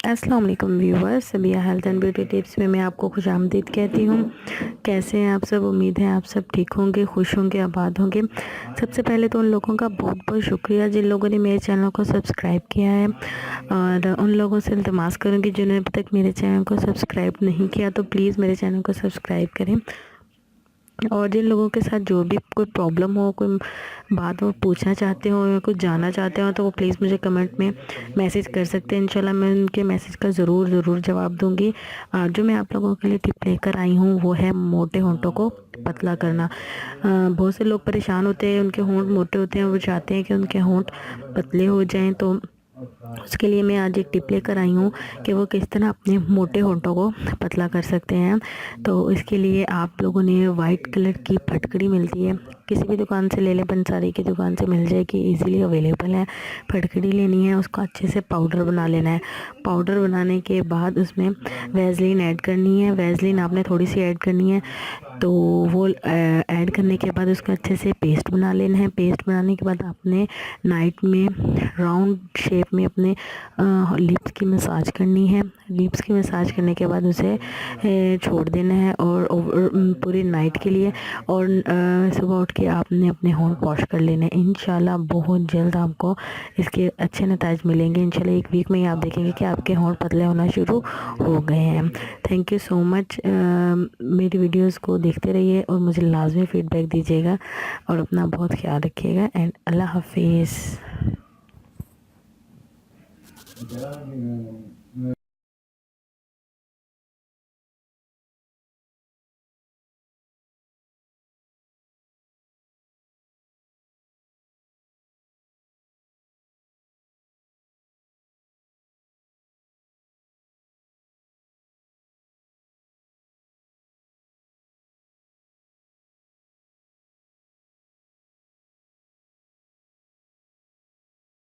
अस्सलाम वालेकुम viewers, Sabiya health and beauty tips में मैं आपको खुशामदीद कहती हूँ। कैसे हैं आप सब? उम्मीद है आप सब ठीक होंगे, खुश होंगे, आबाद होंगे। सबसे पहले तो उन लोगों का बहुत बहुत शुक्रिया जिन लोगों ने मेरे चैनल को सब्सक्राइब किया है, और उन लोगों से इल्तिमास करूँगी जिन्होंने अभी तक मेरे चैनल को सब्सक्राइब नहीं किया तो प्लीज़ मेरे चैनल को सब्सक्राइब करें। और जिन लोगों के साथ जो भी कोई प्रॉब्लम हो, कोई बात वो पूछना चाहते हो या कुछ जानना चाहते हो तो वो प्लीज़ मुझे कमेंट में मैसेज कर सकते हैं। इंशाल्लाह मैं उनके मैसेज का ज़रूर जवाब दूंगी। जो मैं आप लोगों के लिए टिप लेकर आई हूँ वो है मोटे होंठों को पतला करना। बहुत से लोग परेशान होते हैं, उनके होंठ मोटे होते हैं, वो चाहते हैं कि उनके होंठ पतले हो जाएं। तो उसके लिए मैं आज एक टिप लेकर आई हूँ कि वो किस तरह अपने मोटे होंठों को पतला कर सकते हैं। तो इसके लिए आप लोगों ने वाइट कलर की फटकड़ी मिलती है, किसी भी दुकान से ले लें, पंसारी की दुकान से मिल जाएगी, इजीली अवेलेबल है। फटकड़ी लेनी है, उसका अच्छे से पाउडर बना लेना है। पाउडर बनाने के बाद उसमें वैसलीन ऐड करनी है। वैसलीन आपने थोड़ी सी ऐड करनी है। तो वो ऐड करने के बाद उसका अच्छे से पेस्ट बना लेना है। पेस्ट बनाने के बाद आपने नाइट में राउंड शेप में अपने लिप्स की मसाज करनी है। लिप्स की मसाज करने के बाद उसे छोड़ देना है और पूरी नाइट के लिए। और सुबह उठ के आपने अपने होंठ वॉश कर लेने हैं। इंशाल्लाह बहुत जल्द आपको इसके अच्छे नतीजे मिलेंगे। इंशाल्लाह एक वीक में ही आप देखेंगे कि आपके होंठ पतले होना शुरू हो गए हैं। Thank you so much. मेरी वीडियोस को देखते रहिए और मुझे लाजमी फ़ीडबैक दीजिएगा और अपना बहुत ख्याल रखिएगा। एंड अल्लाह हाफिज़।